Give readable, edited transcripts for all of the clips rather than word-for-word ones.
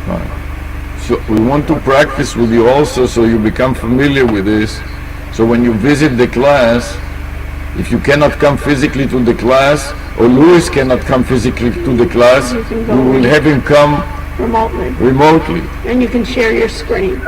Fine. So we want to practice with you also, so you become familiar with this. So when you visit the class, if you cannot come physically to the class, or Louis cannot come physically to the class, we will have him come remotely. And you can share your screen.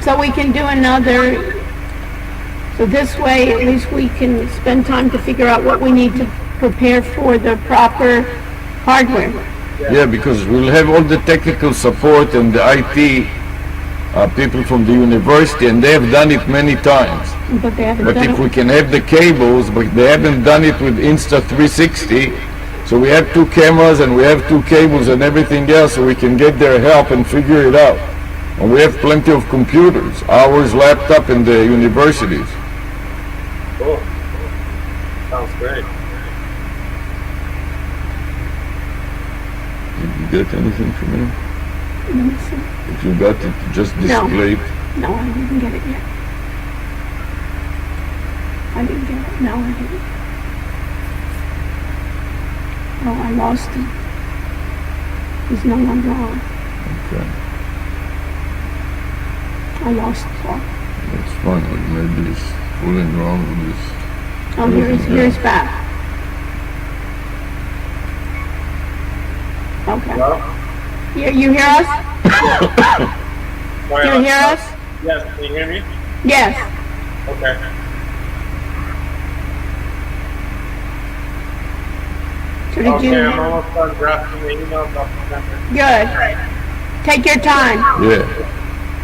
So we can do another, so this way at least we can spend time to figure out what we need to prepare for the proper hardware. Yeah, because we'll have all the technical support and the IT people from the university, and they have done it many times. But they haven't But done if it. we can have the cables, but they haven't done it with insta360, so we have two cameras and we have two cables and everything else, so we can get their help and figure it out. And we have plenty of computers, ours laptop in the universities. Cool. Sounds great. Did you get anything from him? Let me see. If you got it, just No. display it. No, I didn't get it yet. I didn't get it. No, I didn't. Oh, I lost him. He's no longer on. Okay, I lost Paul. that's fine. Like maybe it's fooling around with this. Oh, here's back. Okay. Hello? You hear us? Sorry, You hear us? Yes, can you hear me? Yes. Okay. So did Okay, you? I'm almost done drafting the email. Good. Take your time. Yeah,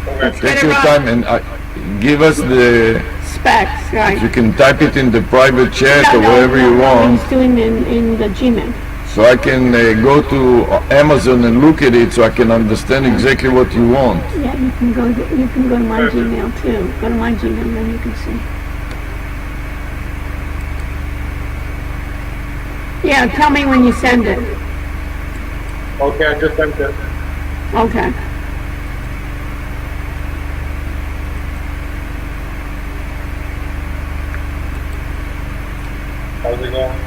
Okay. Get take it your right. time and give us the, Specs, right? you can type it in the private chat No, or no, wherever you no, want, He's doing in the Gmail. so I can go to Amazon and look at it so I can understand exactly what you want. Yeah, you can go to my Gmail too. Go to my Gmail and then you can see. Yeah, tell me when you send it. Okay, I just sent it. Okay. How's it going?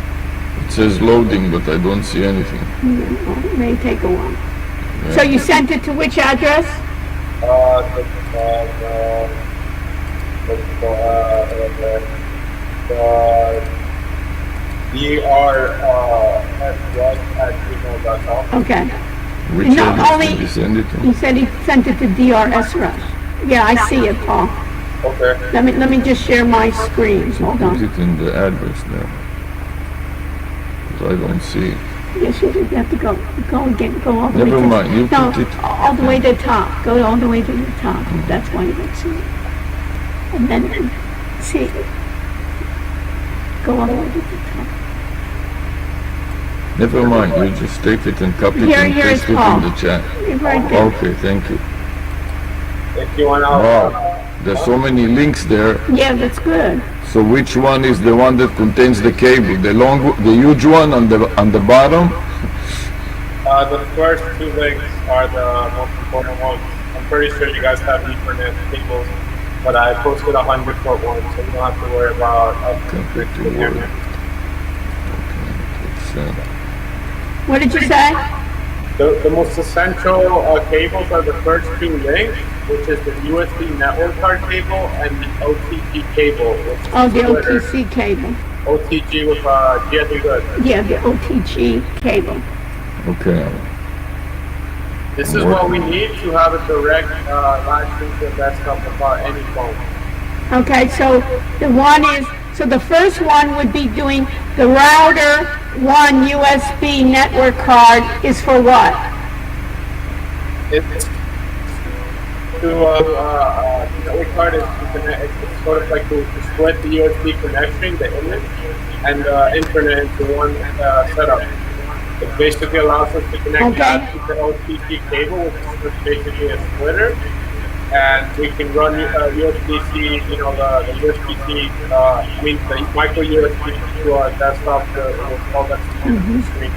It says loading, but I don't see anything. Well, it may take a while. So you sent it to which address? drs@gmail.com. Okay. Which No, address only- did you send it to? He said he sent it to DRS Rush. Yeah, I see it, Paul. Okay. Let me just share my screen. Hold Put on. it in the address there. 'Cause I don't see it. Yes, you do. You have to go again. Go all the way to Never mind, you no, put it. all the way to the top. Go all the way to the top. That's why you don't see it. And then see it. Go all the way to the top. Never mind, you just take it and copy it Here- and here paste is it Paul. in the chat. You're right there. Okay, thank you. If you want to, Wow, there's so many links there. Yeah, that's good. So which one is the one that contains the cable? The huge one on the bottom? the first two links are the most important ones. I'm pretty sure you guys have Ethernet cables, but I posted 100-foot one, so you don't have to worry about Complete the word. Okay, What did you say? The most essential cables are the first two links, which is the USB network card cable and the OTG cable. Which is Oh, the splitter. OTC cable. OTG with G as in good. Yeah, the OTG cable. okay. This is what we need to have a direct line to the desktop about any phone. Okay, so the one is, so the first one would be doing The router 1 USB network card is for what? It's to network card is to connect. It's sort of like to split the USB connection, the image, and the internet into one setup. It basically allows us to connect that to the OTC cable, which is just basically a splitter, and we can run USB-C, the USB-C, the micro USB to our desktop with all that screen.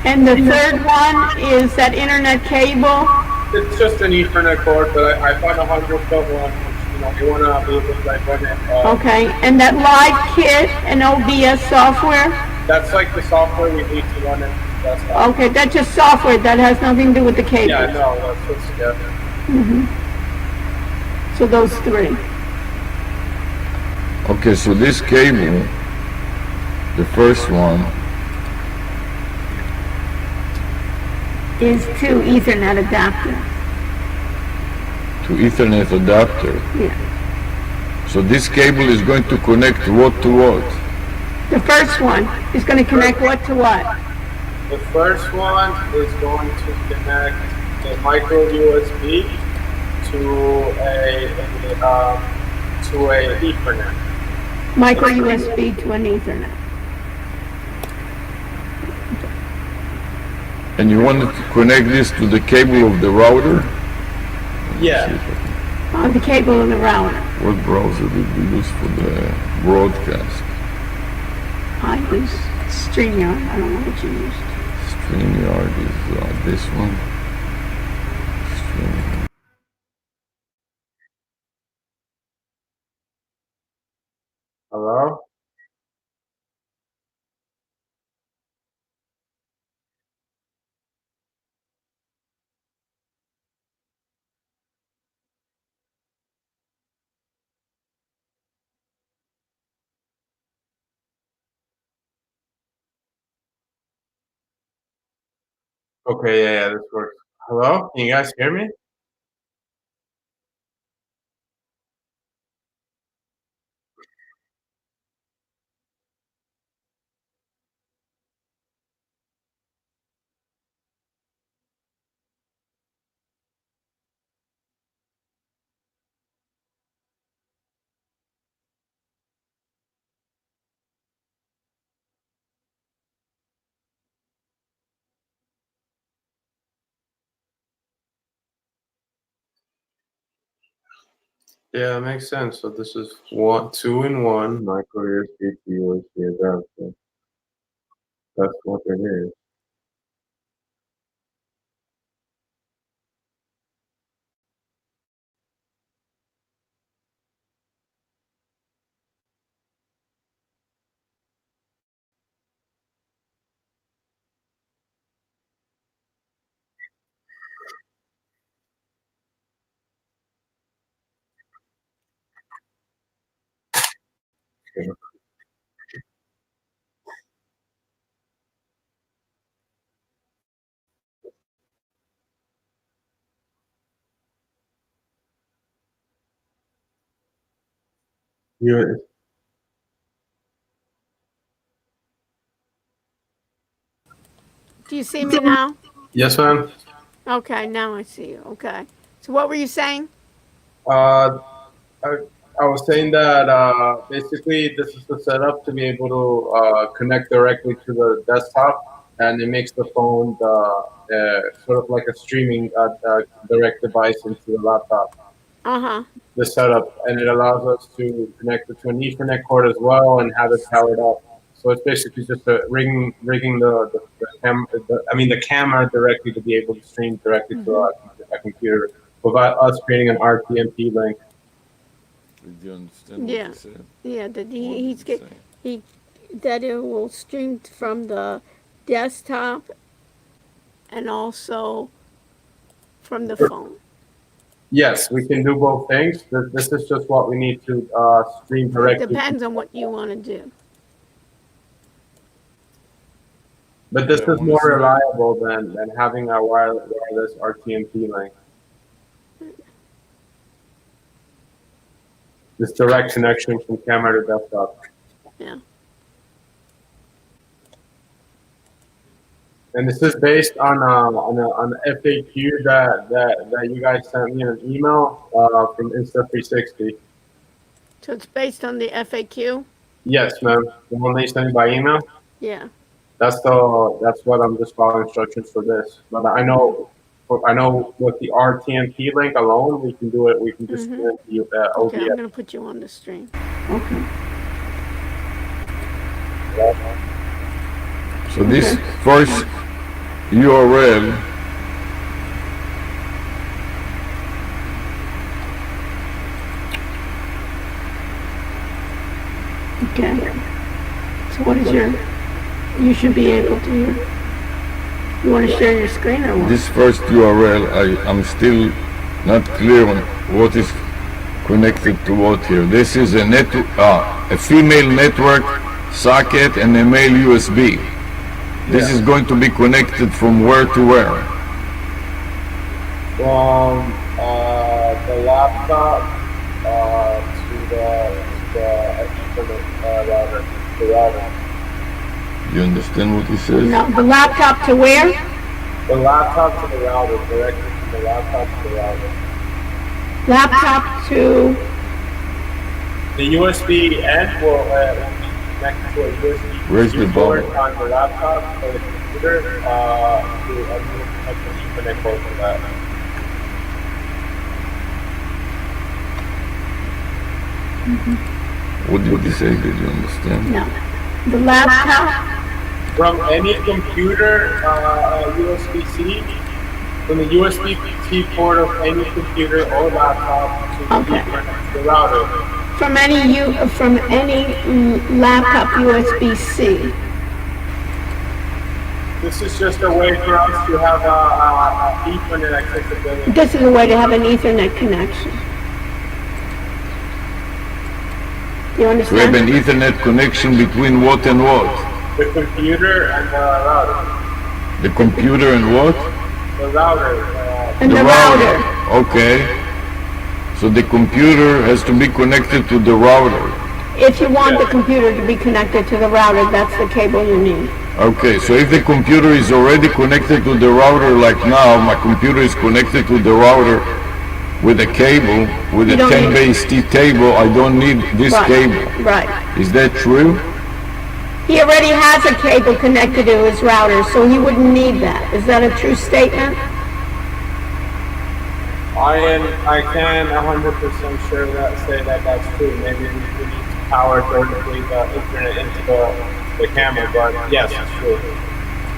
And the third one is that internet cable? It's just an Ethernet cord, but I found a 100-foot one, which, you want to be able to run it. Okay, and that live kit and OBS software? That's like the software we need to run it. Okay, that's just software, that has nothing to do with the cable? Yeah, no, that's what's together. So those three. Okay, so this cable, the first one, Is to Ethernet adapter. to Ethernet adapter. Yeah. So this cable is going to connect what to what? The first one is going to connect what to what? The first one is going to connect the micro USB to a Ethernet. Micro USB to an Ethernet. And you want to connect this to the cable of the router? Yeah. The cable and the router. What browser did we use for the broadcast? I use StreamYard. I don't know what you used. StreamYard is this one. Stream. Hello? Okay, yeah, this works. Hello? Can you guys hear me? Yeah, that makes sense. So this is 2-in-1 micro USB to USB adapter. That's what it is. You, Do you see me now? yes, ma'am. Okay, now I see you. Okay. So what were you saying? Uh, I was saying that basically this is the setup to be able to connect directly to the desktop, and it makes the phone sort of like a streaming direct device into the laptop. Uh-huh. The setup, and it allows us to connect it to an Ethernet cord as well and have it powered up. So it's basically just rigging the camera directly to be able to stream directly to a computer without us creating an RTMP link. Did you understand what Yeah. he said? Yeah, that What he's did he say? that it will stream from the desktop and also from the phone. Yes, we can do both things. This is just what we need to stream It directly. depends on what you want to do. But this Yeah, is more reliable than having a wireless RTMP link. This direct connection from camera to desktop. Yeah. And this is based on a FAQ that you guys sent me an email from Insta360. So it's based on the FAQ? Yes, ma'am. The one they sent me by email. Yeah. That's what I'm just following instructions for this. But I know with the RTMP link alone, we can do it. We can just do it the OBS. Okay, I'm gonna put you on the stream. Okay. So this first URL Okay. So what is you should be able to, you want to share your screen or what? this first URL, I'm still not clear on what is connected to what here. This is a female network socket and a male USB. This is going to be connected from where to where? From the laptop to the router. The router. You understand what he says? No, the laptop to where? The laptop to the router, directly from the laptop to the router. Laptop to, The USB end will be connected to a USB Where's the port bubble? on the laptop or the computer to a Ethernet port for that. What did he say? Did you understand? no. The laptop, From any computer, USB-C, from the USB-C port of any computer or laptop to Okay. the router. from any laptop USB-C. This is just a way for us to have a Ethernet accessibility. This is a way to have an Ethernet connection. You To have an understand? Ethernet connection between what and what? The computer and the router. The computer and what? The router. And the router. Okay. So the computer has to be connected to the router. If you want the computer to be connected to the router, that's the cable you need. Okay, so if the computer is already connected to the router, like now, my computer is connected to the router with a cable, with a You don't 10 need- base T table, I don't need this Right, cable. right. Is that true? He already has a cable connected to his router, so he wouldn't need that. Is that a true statement? I can 100% sure say that that's true. Maybe we need to power vertically the Ethernet into the camera, but yes, it's true.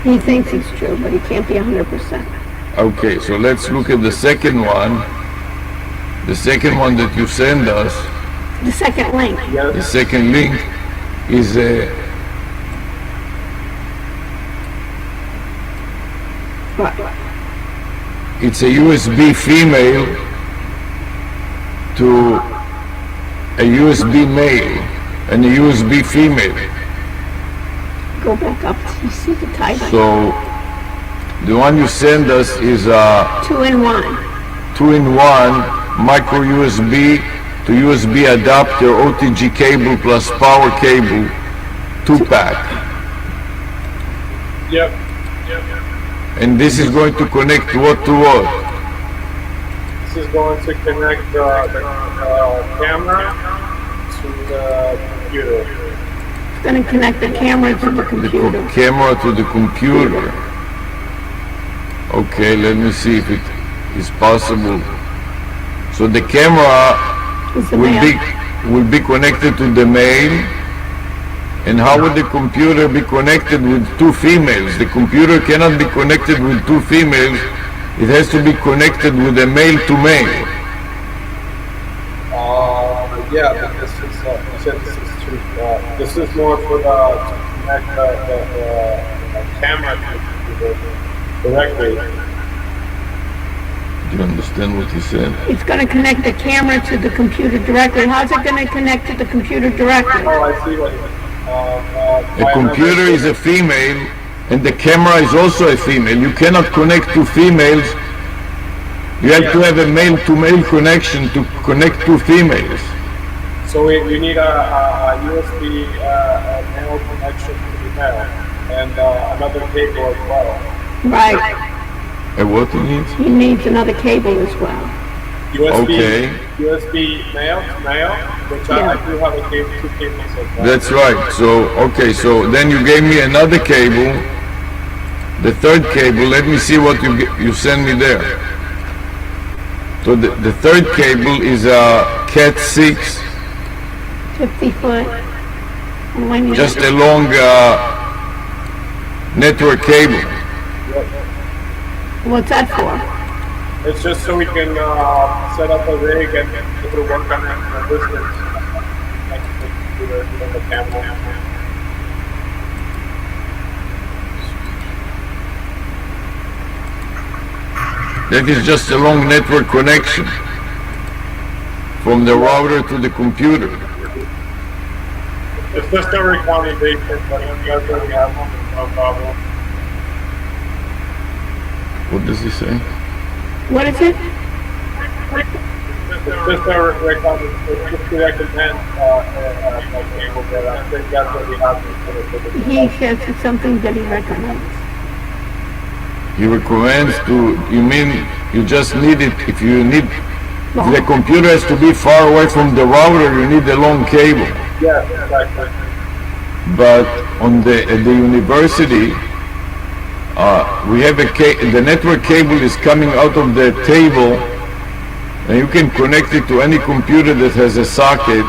He thinks it's true, but he can't be 100%. Okay, so let's look at the second one. The second one that you send us, The second link. the Yes, second link, is Right. it's a USB female to a USB male and a USB female. Go back up. You see the title? So the one you send us is a 2-in-1. 2-in-1 micro USB to USB adapter OTG cable plus power cable 2-pack. yep. And this is going to connect what to what? This is going to connect the camera to the computer. It's going to connect the camera to the computer. Camera to the computer. Okay, let me see if it is possible. So the camera Is the will male. be connected to the male. And how would the computer be connected with two females? The computer cannot be connected with two females. It has to be connected with a male to male. Yeah, but this is you said this is true. This is more for to connect the camera to the directly. Do you understand what he said? It's going to connect the camera to the computer directly. How's it going to connect to the computer directly? Oh, I see what you mean. A computer is a female and the camera is also a female. You cannot connect two females. You have to have a male to male connection to connect two females. So we need a USB male connection to the male, and another cable as well. Right. And what he needs? He needs another cable as well. Okay. USB male to male, which I do have a cable, 2 cables as well. That's right. So, okay, so then you gave me another cable, the third cable. Let me see what you send me there. So the third cable is a Cat 6, 50 foot. And when you just a long network cable. What's that for? It's just so we can set up a rig and able to work on it from a distance. Like the computer and the camera. That is just a long network connection from the router to the computer. It's just a recommendation, but if you guys already have one, no problem. What does he say? What is it? It's just a recommendation, just to recommend like cable, but I think that's what we have. He says it's something that he recommends. He recommends to, you mean you just need it, if the computer has to be far away from the router, you need a long cable. Yes, exactly. But at the university, we have the network cable is coming out of the table, and you can connect it to any computer that has a socket.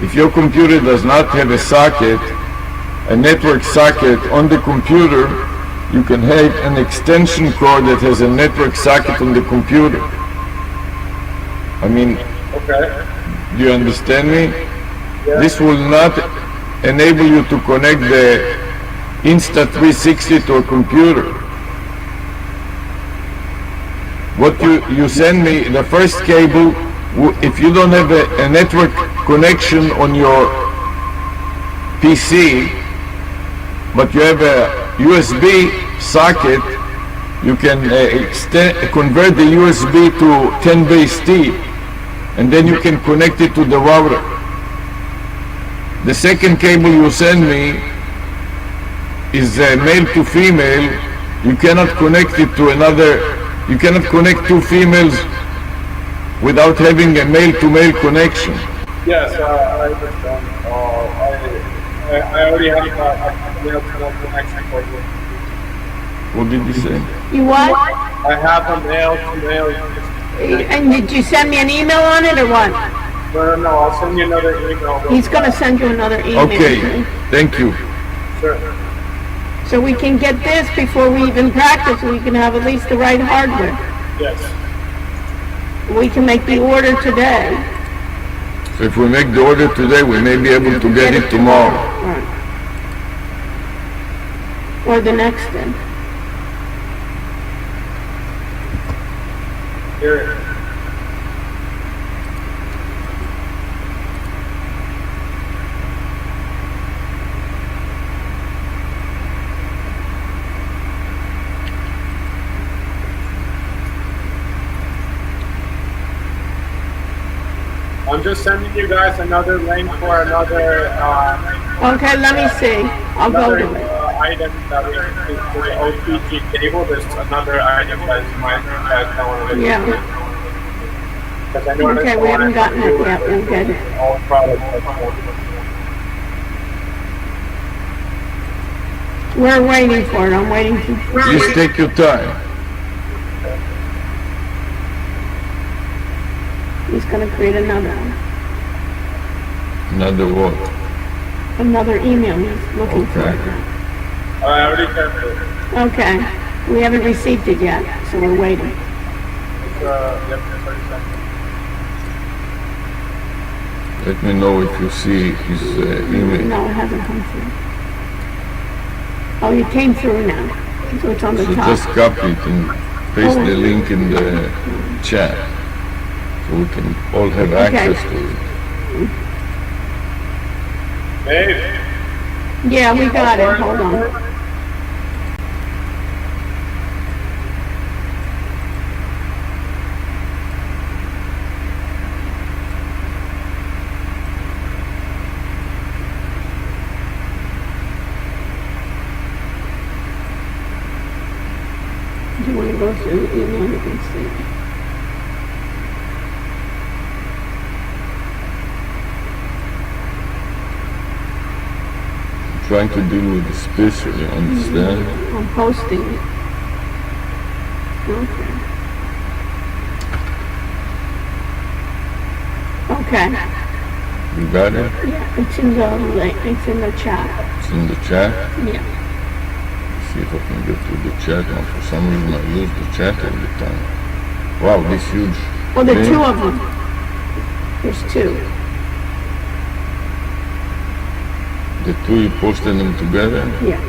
If your computer does not have a socket, a network socket on the computer, you can have an extension cord that has a network socket on the computer. I mean, okay. Do you understand me? Yeah. This will not enable you to connect the insta360 to a computer. What you send me, the first cable, if you don't have a network connection on your PC, but you have a USB socket, you can convert the USB to 10 base T, and then you can connect it to the router. The second cable you send me is male to female. You cannot connect it to you cannot connect 2 females without having a male to male connection. Yes, I understand. I already have a male to male connection for you. What did you say? You what? I have a male to male. And did you send me an email on it or what? No, I'll send you another email. He's going to send you another email. Okay, thank you. Sure. So we can get this before we even practice. We can have at least the right hardware. Yes. We can make the order today. So if we make the order today, we may be able to get it tomorrow. Right. Or the next day. Here. I'm just sending you guys another link for another Okay, let me see. I'll go to it. item that we the OPG cable. There's another item that you might want to Yeah. Because I noticed Okay, we haven't gotten it yet. We'll get it. all products. We're waiting for it. I'm waiting to... Just take your time. He's going to create another one. Another what? Another email. He's looking for Okay. it. I already sent it. Okay. We haven't received it yet, so we're waiting. It's, yep, 30 seconds. Let me know if you see his email. No, it hasn't come through. Oh, it came through now. So it's on the So top. just copy it and paste the link in the chat, so we can all have access to it. Hey, Yeah, we got it. Hold on. want to go through the email, you can see. Trying to deal with the special, you understand? I'm posting it. Okay. Okay. You got it? Yeah, it's in the chat. It's in the chat? Yeah. See if I can get to the chat. Now, for some reason, I lose the chat all the time. Wow, this huge. Well, there are thing. 2 of them. There's 2. The 2, you posted them together? Yeah.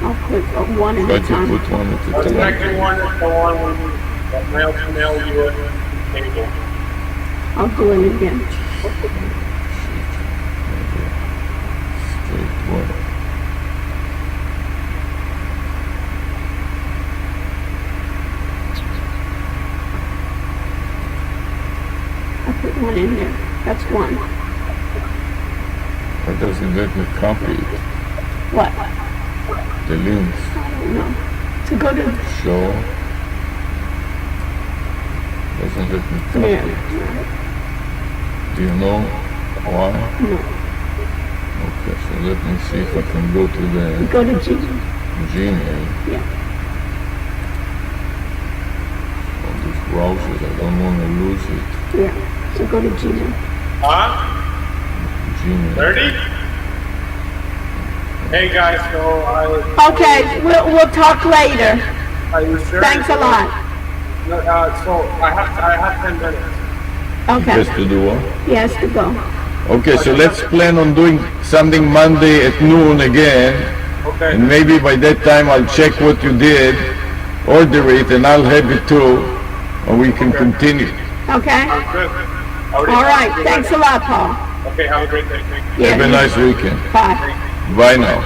I'll put one at Try a to time. put one at The a time. second one is the one that mail to mail USB cable. I'll do it again. Straight one. I put one in there. That's one. Why doesn't let me copy it? What? The links. I don't know. So go to Show. Doesn't let me copy there. it. Do you know why? No. Okay, so let me see if I can go to the Go to Gmail. Gmail. Yeah. On these browsers, I don't want to lose it. Yeah. So go to Gmail. Huh? Gmail. 30? Hey guys, so Okay, we'll talk later. are you sure? Thanks a lot. So I have 10 minutes. Okay. Just to do what? Yes, to go. Okay, so let's plan on doing something Monday at noon again. Okay. And maybe by that time I'll check what you did, order it, and I'll have it too, and we can continue. Okay? Good. All right. Thanks a lot, Paul. Okay, have a great day. Thank you. Yeah. Have a nice weekend. Bye. Bye now.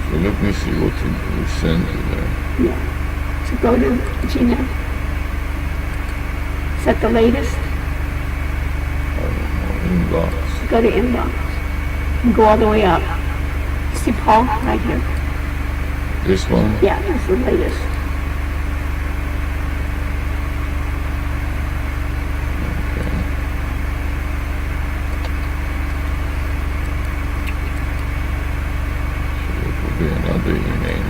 So let me see what we sent you there. Yeah. So go to Gmail. Set the latest. Inbox. Go to inbox. And go all the way up. See Paul right here? This one? Yeah, that's the latest. So it will be another email.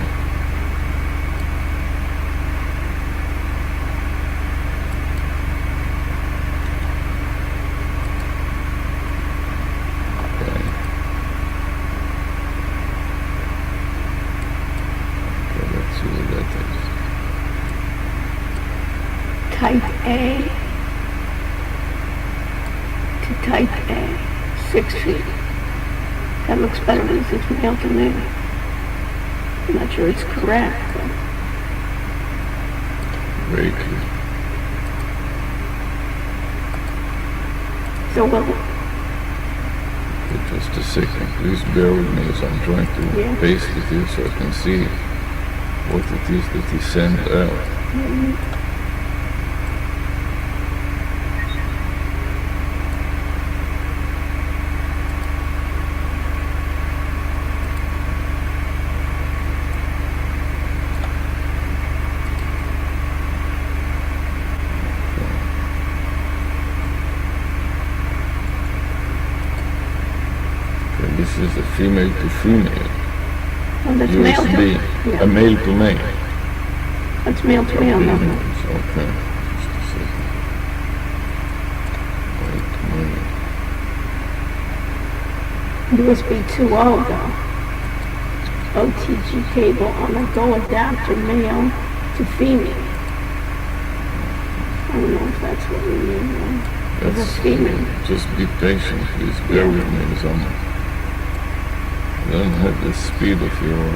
Type A to type A. 6 feet. That looks better than it says mail to me. I'm not sure it's correct, but Greatly. so well, Just a second, please bear with me as I'm trying to Yeah. paste it here so I can see what it is that he sent out. Okay, this is a female to female, well that's mail to USB, a yeah, male to male. that's mail to mail. No. Okay, just a second. Male to male. USB 2.0 though. OTG cable on a Go adapter male to female. I don't know if that's what we mean. It's a female. Just be patient, please. Bear with me as I don't have the speed of your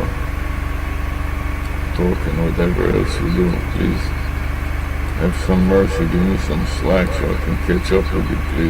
talk and whatever else you do. Please have some mercy, give me some slack so I can catch up with it, please.